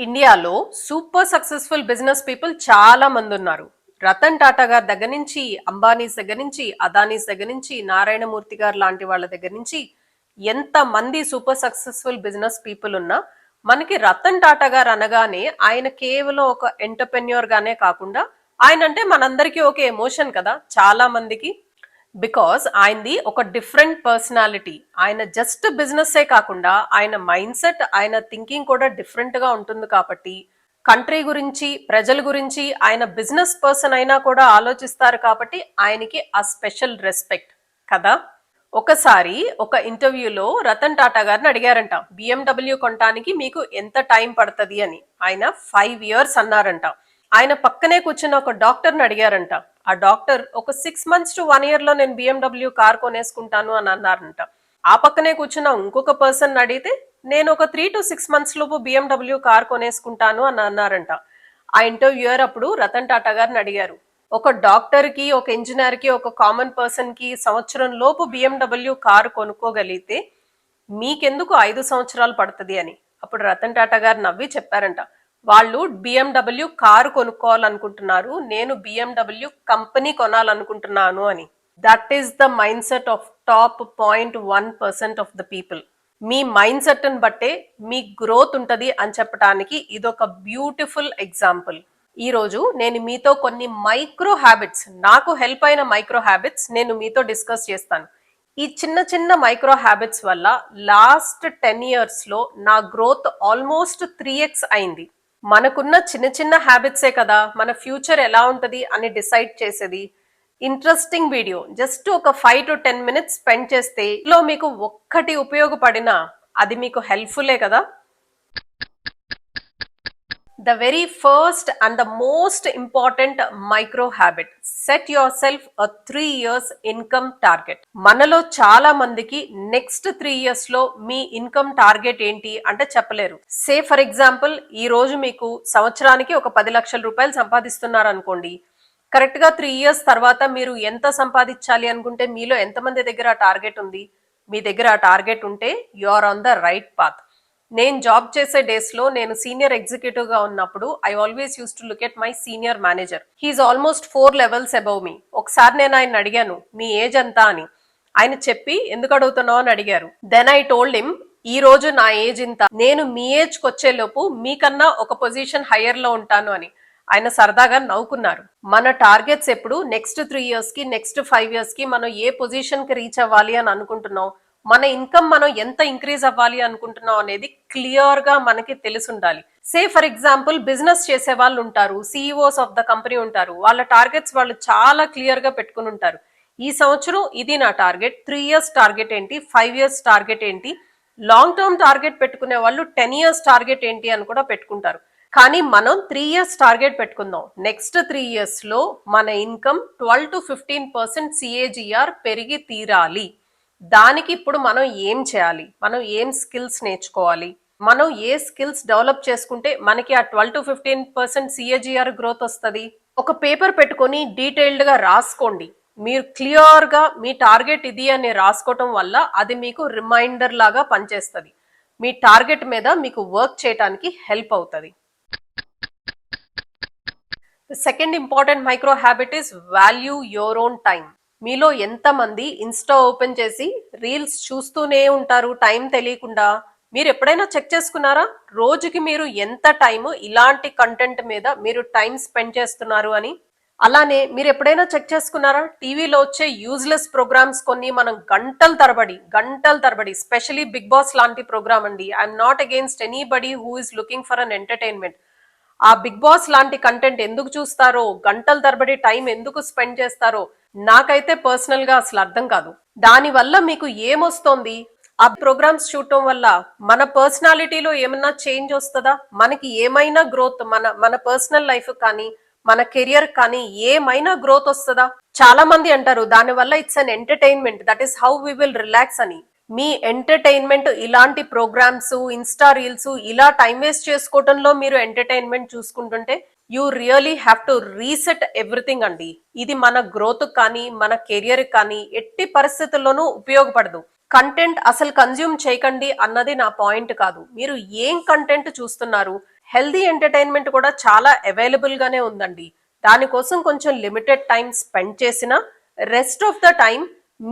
ఇండియాలో super successful business people చాలా మంది ఉన్నారు. రతన్ టాటా గారి దగ్గర నుంచి, అంబానీస్ దగ్గర నుంచి, అదానీస్ దగ్గర నుంచి, నారాయణమూర్తి గారు లాంటి వాళ్ళ దగ్గర నుంచి ఎంత మంది సూపర్ సక్సెస్ఫుల్ బిజినెస్ పీపుల్ ఉన్నా మనకి రతన్ టాటా గారు అనగానే ఆయన కేవలం ఒక ఎంటర్ప్రెన్యూర్ గానే కాకుండా ఆయన అంటే మనందరికీ ఒక ఎమోషన్ కదా చాలా మందికి. బికాస్ ఆయనది ఒక డిఫరెంట్ పర్సనాలిటీ. ఆయన జస్ట్ బిజినెస్ ఏ కాకుండా ఆయన మైండ్ సెట్, ఆయన థింకింగ్ కూడా డిఫరెంట్ గా ఉంటుంది కాబట్టి కంట్రీ గురించి, ప్రజల గురించి ఆయన బిజినెస్ పర్సన్ అయినా కూడా ఆలోచిస్తారు కాబట్టి ఆయనకి ఆ స్పెషల్ రెస్పెక్ట్ కదా. ఒకసారి ఒక ఇంటర్వ్యూలో రతన్ టాటా గారిని అడిగారంట, బిఎండబ్ల్యూ కొనడానికి మీకు ఎంత టైం పడుతుంది అని. ఆయన 5 years అన్నారంట. ఆయన పక్కనే కూర్చున్న ఒక డాక్టర్ని అడిగారంట. ఆ డాక్టర్ ఒక 6 months to 1 year లో నేను బిఎండబ్ల్యూ కార్ కొనేసుకుంటాను అని అన్నారంట. ఆ పక్కనే కూర్చున్న ఇంకొక పర్సన్ అడిగితే నేను ఒక 3 to 6 months లోపు బిఎండబ్ల్యూ కార్ కొనేసుకుంటాను అని అన్నారంట. ఆ ఇంటర్వ్యూయర్ అప్పుడు రతన్ టాటా గారిని అడిగారు, ఒక డాక్టర్ కి, ఒక ఇంజనీర్ కి, ఒక కామన్ పర్సన్ కి సంవత్సరం లోపు బిఎండబ్ల్యూ కారు కొనుక్కోగలిగితే మీకెందుకు 5 సంవత్సరాలు పడుతుంది అని. అప్పుడు రతన్ టాటా గారు నవ్వి చెప్పారంట, వాళ్ళు బిఎండబ్ల్యూ కారు కొనుక్కోవాలనుకుంటున్నారు, నేను బిఎండబ్ల్యూ కంపెనీ కొనాలనుకుంటున్నాను అని. That is the mind set of top 0.1% of the people. Me mind set ని బట్టే మీ గ్రోత్ ఉంటది అని చెప్పడానికి ఇదొక బ్యూటిఫుల్ ఎగ్జాంపుల్. ఈ రోజు నేను మీతో కొన్ని మైక్రో హ్యాబిట్స్, నాకు హెల్ప్ అయిన మైక్రో హ్యాబిట్స్ నేను మీతో డిస్కస్ చేస్తాను. ఈ చిన్న చిన్న మైక్రో హ్యాబిట్స్ వల్ల లాస్ట్ 10 years లో నా గ్రోత్ ఆల్మోస్ట్ 3x అయింది. మనకున్న చిన్న చిన్న హ్యాబిట్సే కదా మన ఫ్యూచర్ ఎలా ఉంటది అని డిసైడ్ చేసేది. ఇంట్రెస్టింగ్ వీడియో జస్ట్ ఒక 5 to 10 minutes స్పెండ్ చేస్తే లో మీకు ఒక్కటి ఉపయోగపడినా అది మీకు హెల్ప్ఫుల్లే కదా. The very first and the most important micro habit, set yourself a 3 years income target. మనలో చాలా మందికి నెక్స్ట్ 3 years లో మీ ఇన్కమ్ టార్గెట్ ఏంటి అంటే చెప్పలేరు. సే ఫర్ ఎగ్జాంపుల్, ఈ రోజు మీకు సంవత్సరానికి ఒక 10 లక్షల రూపాయలు సంపాదిస్తున్నారు అనుకోండి. కరెక్ట్ గా 3 years తర్వాత మీరు ఎంత సంపాదించాలి అనుకుంటే మీలో ఎంతమంది దగ్గర ఆ టార్గెట్ ఉంది? మీ దగ్గర ఆ టార్గెట్ ఉంటే you are on the right path. నేను జాబ్ చేసే డేస్ లో నేను సీనియర్ ఎగ్జిక్యూటివ్ గా ఉన్నప్పుడు I always use to look at my senior manager. He's almost 4 levels above me. ఒకసారి నేను ఆయన అడిగాను, మీ ఏజ్ ఎంత అని. ఆయన చెప్పి, ఎందుకు అడుగుతున్నావు అని అడిగారు. దెన్ ఐ టోల్డ్ హిమ్, ఈ రోజు నా ఏజ్ ఇంత, నేను మీ ఏజ్ కి వచ్చేలోపు మీకన్నా ఒక పొజిషన్ హయ్యర్ లో ఉంటాను అని. ఆయన సరదాగా నవ్వుకున్నారు. మన టార్గెట్స్ ఎప్పుడు నెక్స్ట్ 3 years కి, నెక్స్ట్ 5 years కి మనం ఏ పొజిషన్ కి రీచ్ అవ్వాలి అని అనుకుంటున్నాం, మన ఇన్కమ్ మనం ఎంత ఇంక్రీజ్ అవ్వాలి అనుకుంటున్నాం అనేది క్లియర్ గా మనకి తెలిసి ఉండాలి. సే ఫర్ ఎగ్జాంపుల్, బిజినెస్ చేసే వాళ్ళు ఉంటారు, సిఇఓస్ ఆఫ్ ద కంపెనీ ఉంటారు. వాళ్ళ టార్గెట్స్ వాళ్ళు చాలా క్లియర్ గా పెట్టుకుని ఉంటారు. ఈ సంవత్సరం ఇది నా టార్గెట్, 3 years టార్గెట్ ఏంటి, 5 years టార్గెట్ ఏంటి, లాంగ్ టర్మ్ టార్గెట్ పెట్టుకునే వాళ్ళు 10 years టార్గెట్ ఏంటి అని కూడా పెట్టుకుంటారు. కానీ మనం 3 years టార్గెట్ పెట్టుకుందాం. నెక్స్ట్ 3 years లో మన ఇన్కమ్ 12 to 15% సిఏజిఆర్ పెరిగి తీరాలి. దానికి ఇప్పుడు మనం ఏం చేయాలి, మనం ఏం స్కిల్స్ నేర్చుకోవాలి, మనం ఏ స్కిల్స్ డెవలప్ చేసుకుంటే మనకి ఆ 12 to 15% సిఏజిఆర్ గ్రోత్ వస్తుంది. ఒక పేపర్ పెట్టుకొని డీటెయిల్డ్ గా రాసుకోండి. మీరు క్లియర్ గా మీ టార్గెట్ ఇది అని రాసుకోవటం వల్ల అది మీకు రిమైండర్ లాగా పనిచేస్తుంది. మీ టార్గెట్ మీద మీకు వర్క్ చేయడానికి హెల్ప్ అవుతుంది. Second important micro habit is value your own time. మీలో ఎంతమంది ఇన్స్టా ఓపెన్ చేసి రీల్స్ చూస్తూనే ఉంటారు టైం తెలియకుండా? మీరు ఎప్పుడైనా చెక్ చేసుకున్నారా రోజుకి మీరు ఎంత టైం ఇలాంటి కంటెంట్ మీద మీరు టైం స్పెండ్ చేస్తున్నారు అని? అలానే మీరు ఎప్పుడైనా చెక్ చేసుకున్నారా, టీవీలో వచ్చే యూజ్లెస్ ప్రోగ్రామ్స్ కొన్ని మనం గంటల తరబడి, స్పెషలీ బిగ్ బాస్ లాంటి ప్రోగ్రామ్ అండి. I'm not against anybody who is looking for an entertainment. ఆ బిగ్ బాస్ లాంటి కంటెంట్ ఎందుకు చూస్తారో, గంటల తరబడి టైం ఎందుకు స్పెండ్ చేస్తారో నాకైతే పర్సనల్ గా అసలు అర్థం కాదు. దాని వల్ల మీకు ఏమొస్తోంది? ఆ ప్రోగ్రామ్స్ చూడటం వల్ల మన పర్సనాలిటీలో ఏమన్నా చేంజ్ వస్తుందా? మనకి ఏమైనా గ్రోత్, మన పర్సనల్ లైఫ్ కానీ మన కెరియర్ కానీ ఏమైనా గ్రోత్ వస్తుందా? చాలా మంది అంటారు దానివల్ల it's an entertainment, that is how we will relax అని. మీ ఎంటర్టైన్మెంట్ ఇలాంటి ప్రోగ్రామ్స్, ఇన్స్టా రీల్స్ ఇలా టైం వేస్ట్ చేసుకోవడంలో మీరు ఎంటర్టైన్మెంట్ చూసుకుంటుంటే you really have to reset everything అండి. ఇది మన గ్రోత్ కానీ మన కెరియర్ కానీ ఎట్టి పరిస్థితుల్లోనూ ఉపయోగపడదు. కంటెంట్ అసలు కన్జ్యూమ్ చేయకండి అన్నది నా పాయింట్ కాదు. మీరు ఏం కంటెంట్ చూస్తున్నారు, హెల్దీ ఎంటర్టైన్మెంట్ కూడా చాలా అవైలబుల్ గానే ఉందండి. దానికోసం కొంచెం లిమిటెడ్ టైం స్పెండ్ చేసిన rest of the time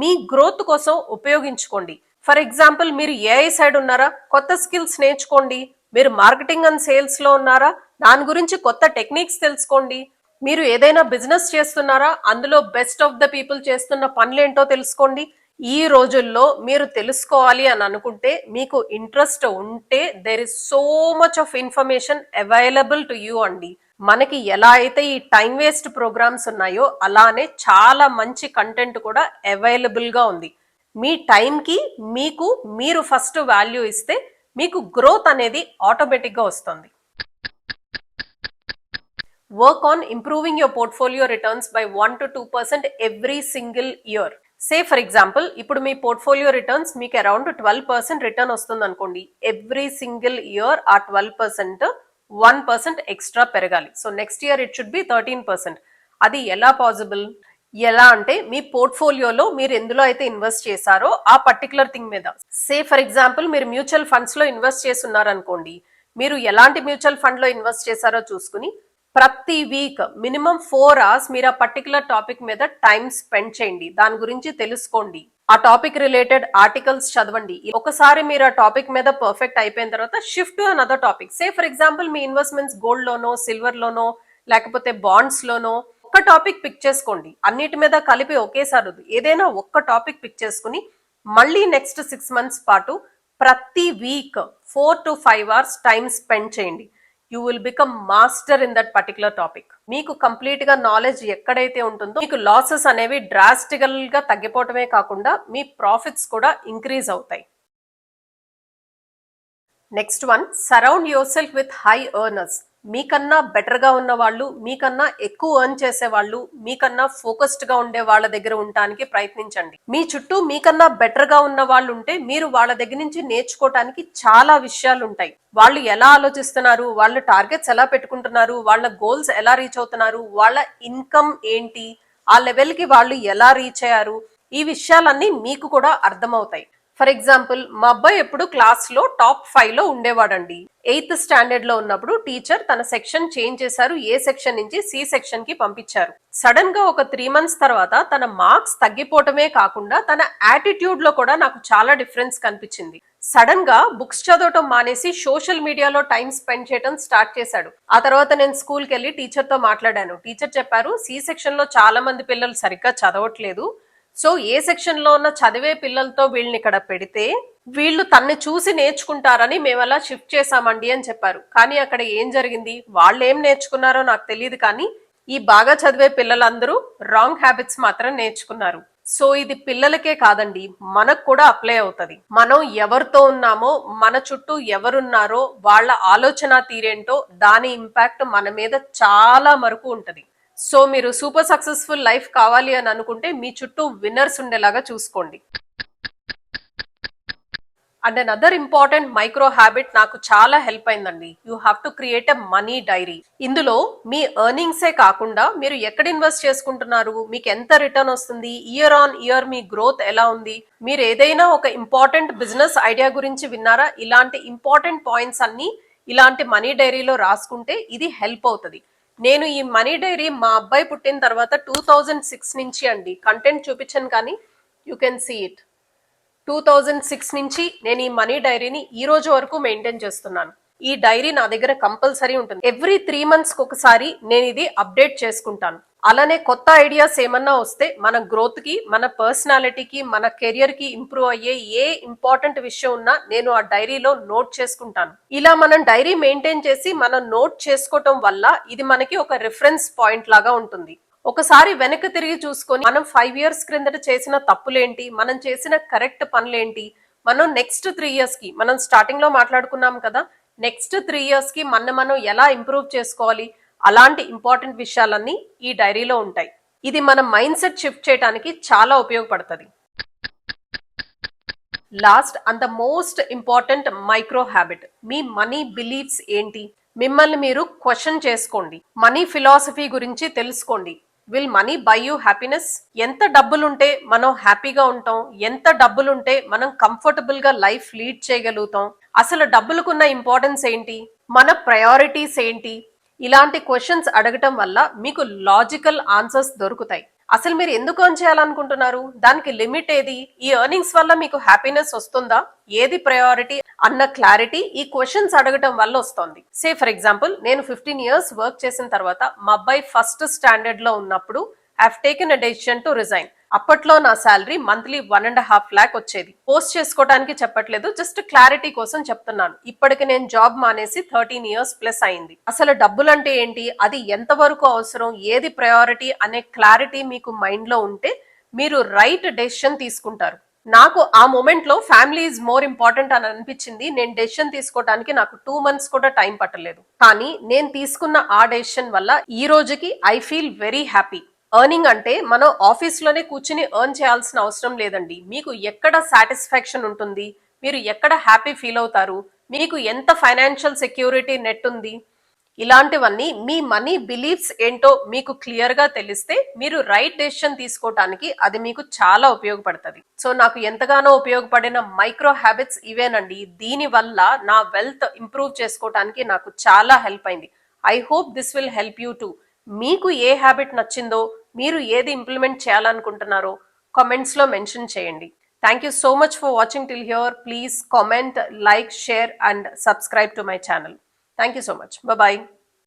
me growth కోసం ఉపయోగించుకోండి. ఫర్ ఎగ్జాంపుల్, మీరు ఏఐ సైడ్ ఉన్నారా, కొత్త స్కిల్స్ నేర్చుకోండి. మీరు మార్కెటింగ్ అండ్ సేల్స్ లో ఉన్నారా, దాని గురించి కొత్త టెక్నిక్స్ తెలుసుకోండి. మీరు ఏదైనా బిజినెస్ చేస్తున్నారా, అందులో బెస్ట్ ఆఫ్ ద పీపుల్ చేస్తున్న పనులేంటో తెలుసుకోండి. ఈ రోజుల్లో మీరు తెలుసుకోవాలి అని అనుకుంటే, మీకు ఇంట్రెస్ట్ ఉంటే, there is so much of information available to you అండి. మనకి ఎలా అయితే ఈ టైం వేస్ట్ ప్రోగ్రామ్స్ ఉన్నాయో అలానే చాలా మంచి కంటెంట్ కూడా అవైలబుల్ గా ఉంది. మీ టైంకి మీకు మీరు ఫస్ట్ వాల్యూ ఇస్తే మీకు గ్రోత్ అనేది ఆటోమేటిక్ గా వస్తుంది. Work on improving your portfolio returns by 1 to 2% every single year. Say for example, ఇప్పుడు మీ పోర్ట్ఫోలియో రిటర్న్స్ మీకు అరౌండ్ 12% రిటర్న్ వస్తుంది అనుకోండి. ఎవ్రీ సింగిల్ ఇయర్ ఆ 12% 1% ఎక్స్ట్రా పెరగాలి. So next year it should be 13%. అది ఎలా పాసిబుల్? ఎలా అంటే, మీ పోర్ట్ఫోలియోలో మీరు ఎందులో అయితే ఇన్వెస్ట్ చేశారో ఆ పర్టికులర్ థింగ్ మీద. సే ఫర్ ఎగ్జాంపుల్, మీరు మ్యూచువల్ ఫండ్స్ లో ఇన్వెస్ట్ చేస్తున్నారు అనుకోండి. మీరు ఎలాంటి మ్యూచువల్ ఫండ్ లో ఇన్వెస్ట్ చేశారో చూసుకుని ప్రతి వీక్ మినిమం 4 hours మీరు ఆ పర్టికులర్ టాపిక్ మీద టైం స్పెండ్ చేయండి. దాని గురించి తెలుసుకోండి. ఆ టాపిక్ రిలేటెడ్ ఆర్టికల్స్ చదవండి. ఒకసారి మీరు ఆ టాపిక్ మీద పర్ఫెక్ట్ అయిపోయిన తర్వాత shift to another topic. Say for example, me investments gold లోనో, సిల్వర్ లోనో, లేకపోతే బాండ్స్ లోనో ఒక్క టాపిక్ పిక్ చేసుకోండి. అన్నిటి మీద కలిపి ఒకేసారి ఏదైనా ఒక్క టాపిక్ పిక్ చేసుకుని మళ్ళీ నెక్స్ట్ 6 months పాటు ప్రతి week 4 to 5 hours time spend చేయండి. You will become master in that particular topic. మీకు కంప్లీట్ గా నాలెడ్జ్ ఎక్కడైతే ఉంటుందో మీకు లాసెస్ అనేవి డ్రాస్టికల్ గా తగ్గిపోవటమే కాకుండా మీ ప్రాఫిట్స్ కూడా ఇంక్రీజ్ అవుతాయి. Next one, surround yourself with high earners. మీకన్నా బెటర్ గా ఉన్న వాళ్ళు, మీకన్నా ఎక్కువ ఎర్న్ చేసే వాళ్ళు, మీకన్నా ఫోకస్డ్ గా ఉండే వాళ్ళ దగ్గర ఉండటానికి ప్రయత్నించండి. మీ చుట్టూ మీకన్నా బెటర్ గా ఉన్న వాళ్ళు ఉంటే మీరు వాళ్ళ దగ్గర నుంచి నేర్చుకోవటానికి చాలా విషయాలు ఉంటాయి. వాళ్ళు ఎలా ఆలోచిస్తున్నారు, వాళ్ళ టార్గెట్స్ ఎలా పెట్టుకుంటున్నారు, వాళ్ళ గోల్స్ ఎలా రీచ్ అవుతున్నారు, వాళ్ళ ఇన్కమ్ ఏంటి, ఆ లెవెల్ కి వాళ్ళు ఎలా రీచ్ అయ్యారు, ఈ విషయాలన్నీ మీకు కూడా అర్థమవుతాయి. ఫర్ ఎగ్జాంపుల్, మా అబ్బాయి ఎప్పుడు క్లాస్ లో టాప్ 5 లో ఉండేవాడండి. 8th స్టాండర్డ్ లో ఉన్నప్పుడు టీచర్ తన సెక్షన్ చేంజ్ చేశారు. ఏ సెక్షన్ నుంచి సి సెక్షన్ కి పంపించారు. సడన్ గా ఒక 3 months తర్వాత తన మార్క్స్ తగ్గిపోవటమే కాకుండా తన యాటిట్యూడ్ లో కూడా నాకు చాలా డిఫరెన్స్ కనిపించింది. సడన్ గా బుక్స్ చదవటం మానేసి సోషల్ మీడియాలో టైం స్పెండ్ చేయడం స్టార్ట్ చేశాడు. ఆ తర్వాత నేను స్కూల్ కి వెళ్ళి టీచర్ తో మాట్లాడాను. టీచర్ చెప్పారు, సి సెక్షన్ లో చాలా మంది పిల్లలు సరిగ్గా చదవట్లేదు. సో ఏ సెక్షన్ లో ఉన్న చదివే పిల్లలతో వీళ్ళని ఇక్కడ పెడితే వీళ్ళు తన్ని చూసి నేర్చుకుంటారని మేము అలా షిఫ్ట్ చేశామండి అని చెప్పారు. కానీ అక్కడ ఏం జరిగింది, వాళ్ళు ఏం నేర్చుకున్నారో నాకు తెలియదు, కానీ ఈ బాగా చదివే పిల్లలందరూ రాంగ్ హ్యాబిట్స్ మాత్రం నేర్చుకున్నారు. సో ఇది పిల్లలకే కాదండి, మనకు కూడా అప్లై అవుతుంది. మనం ఎవరితో ఉన్నామో, మన చుట్టూ ఎవరున్నారో, వాళ్ళ ఆలోచన తీరేంటో దాని ఇంపాక్ట్ మన మీద చాలా వరకు ఉంటది. సో మీరు సూపర్ సక్సెస్ఫుల్ లైఫ్ కావాలి అని అనుకుంటే మీ చుట్టూ విన్నర్స్ ఉండేలాగా చూసుకోండి. And another important micro habit నాకు చాలా హెల్ప్ అయిందండి. You have to create a money diary. ఇందులో మీ ఎర్నింగ్సే కాకుండా మీరు ఎక్కడ ఇన్వెస్ట్ చేసుకుంటున్నారు, మీకు ఎంత రిటర్న్ వస్తుంది, year on year me growth ఎలా ఉంది, మీరు ఏదైనా ఒక ఇంపార్టెంట్ బిజినెస్ ఐడియా గురించి విన్నారా, ఇలాంటి ఇంపార్టెంట్ పాయింట్స్ అన్ని ఇలాంటి మనీ డైరీలో రాసుకుంటే ఇది హెల్ప్ అవుతుంది. నేను ఈ మనీ డైరీ మా అబ్బాయి పుట్టిన తర్వాత 2006 నుంచి అండి, కంటెంట్ చూపించాను కానీ యూ కెన్ సీ ఇట్. 2006 నుంచి నేను ఈ మనీ డైరీని ఈ రోజు వరకు మెయింటైన్ చేస్తున్నాను. ఈ డైరీ నా దగ్గర కంపల్సరీ ఉంటుంది. ఎవ్రీ 3 months ఒకసారి నేను ఇది అప్డేట్ చేసుకుంటాను. అలానే కొత్త ఐడియాస్ ఏమన్నా వస్తే మన గ్రోత్ కి, మన పర్సనాలిటీకి, మన కెరియర్ కి ఇంప్రూవ్ అయ్యే ఏ ఇంపార్టెంట్ విషయం ఉన్నా నేను ఆ డైరీలో నోట్ చేసుకుంటాను. ఇలా మనం డైరీ మెయింటైన్ చేసి మనం నోట్ చేసుకోవటం వల్ల ఇది మనకి ఒక రిఫరెన్స్ పాయింట్ లాగా ఉంటుంది. ఒకసారి వెనక్కి తిరిగి చూసుకొని మనం 5 years క్రిందట చేసిన తప్పులేంటి, మనం చేసిన కరెక్ట్ పనులేంటి, మనం నెక్స్ట్ 3 years కి, మనం స్టార్టింగ్ లో మాట్లాడుకున్నాం కదా, నెక్స్ట్ 3 years కి మనం ఎలా ఇంప్రూవ్ చేసుకోవాలి, అలాంటి ఇంపార్టెంట్ విషయాలన్నీ ఈ డైరీలో ఉంటాయి. ఇది మన మైండ్ సెట్ షిఫ్ట్ చేయడానికి చాలా ఉపయోగపడుతుంది. Last and the most important micro habit, me money beliefs ఏంటి, మిమ్మల్ని మీరు క్వశ్చన్ చేసుకోండి. మనీ ఫిలాసఫీ గురించి తెలుసుకోండి. Will money by you happiness? ఎంత డబ్బులుంటే మనం హ్యాపీగా ఉంటాం, ఎంత డబ్బులుంటే మనం కంఫర్టబుల్ గా లైఫ్ లీడ్ చేయగలుగుతాం, అసలు డబ్బులకున్న ఇంపార్టెన్స్ ఏంటి, మన ప్రయారిటీస్ ఏంటి, ఇలాంటి క్వశ్చన్స్ అడగటం వల్ల మీకు లాజికల్ ఆన్సర్స్ దొరుకుతాయి. అసలు మీరు ఎందుకు ఎర్న్ చేయాలనుకుంటున్నారు, దానికి లిమిట్ ఏది, ఈ ఎర్నింగ్స్ వల్ల మీకు హ్యాపీనెస్ వస్తుందా, ఏది ప్రయారిటీ అన్న క్లారిటీ ఈ క్వశ్చన్స్ అడగటం వల్ల వస్తుంది. సే ఫర్ ఎగ్జాంపుల్, నేను 15 years వర్క్ చేసిన తర్వాత మా అబ్బాయి ఫస్ట్ స్టాండర్డ్ లో ఉన్నప్పుడు have taken a decision to resign. అప్పట్లో నా శాలరీ మంత్లీ 1.5 lakh వచ్చేది. పోస్ట్ చేసుకోవడానికి చెప్పట్లేదు, జస్ట్ క్లారిటీ కోసం చెప్తున్నాను. ఇప్పటికి నేను జాబ్ మానేసి 13 years ప్లస్ అయింది. అసలు డబ్బులు అంటే ఏంటి, అది ఎంతవరకు అవసరం, ఏది ప్రయారిటీ అనే క్లారిటీ మీకు మైండ్ లో ఉంటే మీరు రైట్ డెసిషన్ తీసుకుంటారు. నాకు ఆ మూమెంట్ లో ఫ్యామిలీ ఈజ్ మోర్ ఇంపార్టెంట్ అని అనిపించింది. నేను డెసిషన్ తీసుకోవడానికి నాకు 2 months కూడా టైం పట్టలేదు. కానీ నేను తీసుకున్న ఆ డెసిషన్ వల్ల ఈ రోజుకి I feel very happy. Earning అంటే మనం ఆఫీస్ లోనే కూర్చుని ఎర్న్ చేయాల్సిన అవసరం లేదండి. మీకు ఎక్కడ సాటిస్ఫాక్షన్ ఉంటుంది, మీరు ఎక్కడ హ్యాపీ ఫీల్ అవుతారు, మీకు ఎంత ఫైనాన్షియల్ సెక్యూరిటీ నెట్ ఉంది, ఇలాంటివన్నీ మీ మనీ బిలీఫ్స్ ఏంటో మీకు క్లియర్ గా తెలిస్తే మీరు రైట్ డెసిషన్ తీసుకోవటానికి అది మీకు చాలా ఉపయోగపడుతుంది. సో నాకు ఎంతగానో ఉపయోగపడిన మైక్రో హ్యాబిట్స్ ఇవేనండి. దీని వల్ల నా వెల్త్ ఇంప్రూవ్ చేసుకోవటానికి నాకు చాలా హెల్ప్ అయింది. I hope this will help you to. మీకు ఏ హ్యాబిట్ నచ్చిందో, మీరు ఏది ఇంప్లిమెంట్ చేయాలనుకుంటున్నారో కామెంట్స్ లో మెన్షన్ చేయండి. Thank you so much for watching till here. Please comment, like, share and subscribe to my channel. Thank you so much. Bye bye.